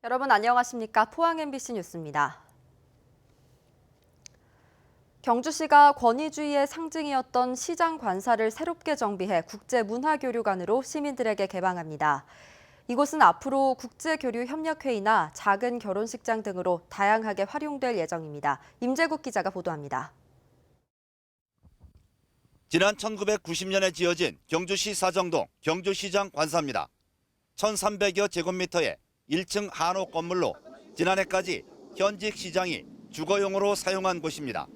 여러분 안녕하십니까? 포항 MBC 뉴스입니다. 경주시가 권위주의의 상징이었던 시장 관사를 새롭게 정비해 국제문화교류관으로 시민들에게 개방합니다. 이곳은 앞으로 국제교류협력회의나 작은 결혼식장 등으로 다양하게 활용될 예정입니다. 임재국 기자가 보도합니다. 지난 1990년에 지어진 경주시 사정동 경주시장 관사입니다. 1,300여 제곱미터의 1층 한옥 건물로 지난해까지 현직 시장이 주거용으로 사용한 곳입니다.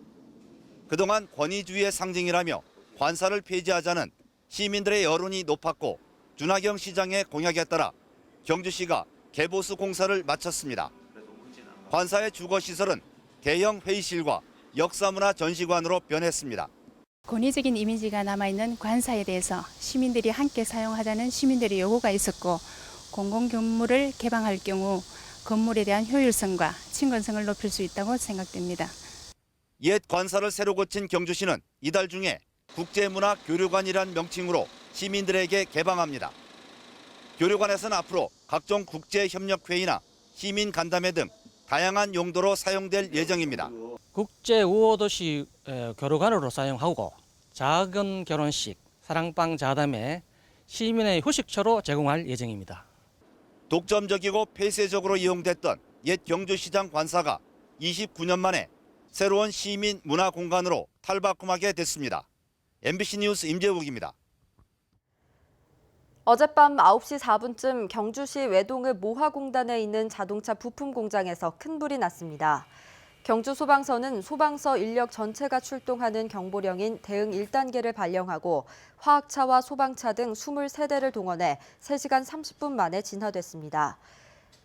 그동안 권위주의의 상징이라며 관사를 폐지하자는 시민들의 여론이 높았고 준하경 시장의 공약에 따라 경주시가 개보수 공사를 마쳤습니다. 관사의 주거시설은 대형 회의실과 역사문화 전시관으로 변했습니다. 권위적인 이미지가 남아있는 관사에 대해서 시민들이 함께 사용하자는 시민들의 요구가 있었고 공공건물을 개방할 경우 건물에 대한 효율성과 친근성을 높일 수 있다고 생각됩니다. 옛 관사를 새로 고친 경주시는 이달 중에 국제문화교류관이란 명칭으로 시민들에게 개방합니다. 교류관에서는 앞으로 각종 국제협력회의나 시민간담회 등 다양한 용도로 사용될 예정입니다. 국제우호도시 교류관으로 사용하고 작은 결혼식, 사랑방 자담회, 시민의 휴식처로 제공할 예정입니다. 독점적이고 폐쇄적으로 이용됐던 옛 경주시장 관사가 29년 만에 새로운 시민 문화 공간으로 탈바꿈하게 됐습니다. MBC 뉴스 임재욱입니다. 어젯밤 9시 4분쯤 경주시 외동읍 모화공단에 있는 자동차 부품 공장에서 큰 불이 났습니다. 경주소방서는 소방서 인력 전체가 출동하는 경보령인 대응 1단계를 발령하고 화학차와 소방차 등 23대를 동원해 3시간 30분 만에 진화됐습니다.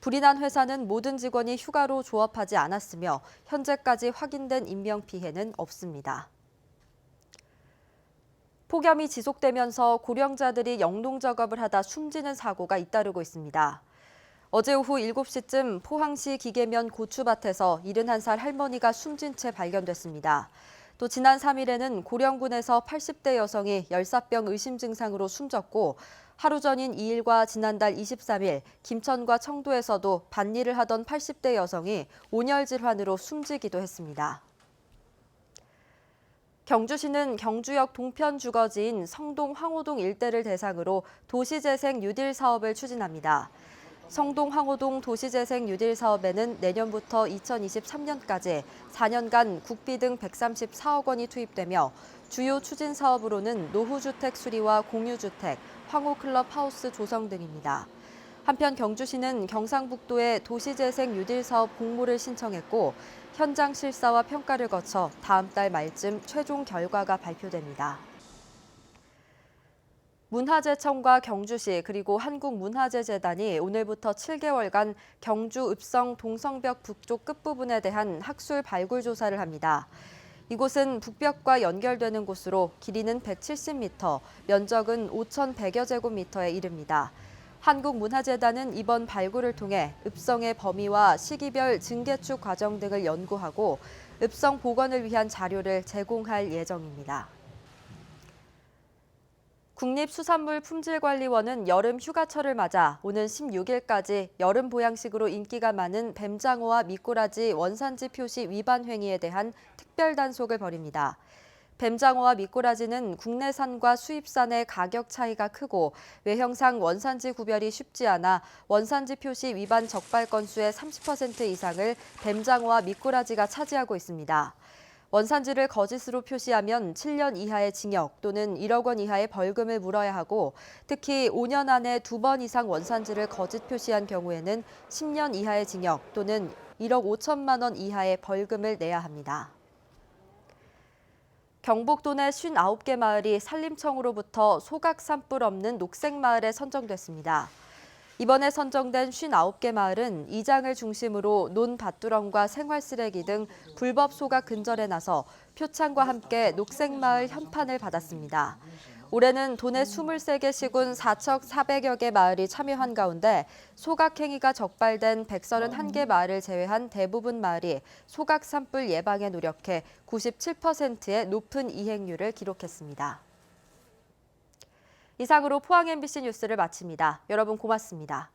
불이 난 회사는 모든 직원이 휴가로 조업하지 않았으며 현재까지 확인된 인명피해는 없습니다. 폭염이 지속되면서 고령자들이 영농 작업을 하다 숨지는 사고가 잇따르고 있습니다. 어제 오후 7시쯤 포항시 기계면 고추밭에서 71살 할머니가 숨진 채 발견됐습니다. 또 지난 3일에는 고령군에서 80대 여성이 열사병 의심 증상으로 숨졌고 하루 전인 2일과 지난달 23일 김천과 청도에서도 밭일을 하던 80대 여성이 온열 질환으로 숨지기도 했습니다. 경주시는 경주역 동편 주거지인 성동 황호동 일대를 대상으로 도시재생 뉴딜 사업을 추진합니다. 성동 황호동 도시재생 뉴딜 사업에는 내년부터 2023년까지 4년간 국비 등 134억 원이 투입되며 주요 추진 사업으로는 노후주택 수리와 공유주택, 황호클럽 하우스 조성 등입니다. 한편 경주시는 경상북도에 도시재생 뉴딜 사업 공모를 신청했고 현장 실사와 평가를 거쳐 다음 달 말쯤 최종 결과가 발표됩니다. 문화재청과 경주시 그리고 한국문화재재단이 오늘부터 7개월간 경주 읍성 동성벽 북쪽 끝부분에 대한 학술 발굴 조사를 합니다. 이곳은 북벽과 연결되는 곳으로 길이는 170m, 면적은 5,100여 제곱미터에 이릅니다. 한국문화재단은 이번 발굴을 통해 읍성의 범위와 시기별 증개축 과정 등을 연구하고 읍성 복원을 위한 자료를 제공할 예정입니다. 국립수산물품질관리원은 여름 휴가철을 맞아 오는 16일까지 여름 보양식으로 인기가 많은 뱀장어와 미꾸라지 원산지 표시 위반 행위에 대한 특별 단속을 벌입니다. 뱀장어와 미꾸라지는 국내산과 수입산의 가격 차이가 크고 외형상 원산지 구별이 쉽지 않아 원산지 표시 위반 적발 건수의 30% 이상을 뱀장어와 미꾸라지가 차지하고 있습니다. 원산지를 거짓으로 표시하면 7년 이하의 징역 또는 1억 원 이하의 벌금을 물어야 하고 특히 5년 안에 2번 이상 원산지를 거짓 표시한 경우에는 10년 이하의 징역 또는 1억 5천만 원 이하의 벌금을 내야 합니다. 경북도 내 59개 마을이 산림청으로부터 소각 산불 없는 녹색마을에 선정됐습니다. 이번에 선정된 59개 마을은 이장을 중심으로 논-밭두렁과 생활쓰레기 등 불법 소각 근절에 나서 표창과 함께 녹색마을 현판을 받았습니다. 올해는 도내 23개 시군 4,400여 개 마을이 참여한 가운데 소각 행위가 적발된 131개 마을을 제외한 대부분 마을이 소각 산불 예방에 노력해 97%의 높은 이행률을 기록했습니다. 이상으로 포항 MBC 뉴스를 마칩니다. 여러분 고맙습니다.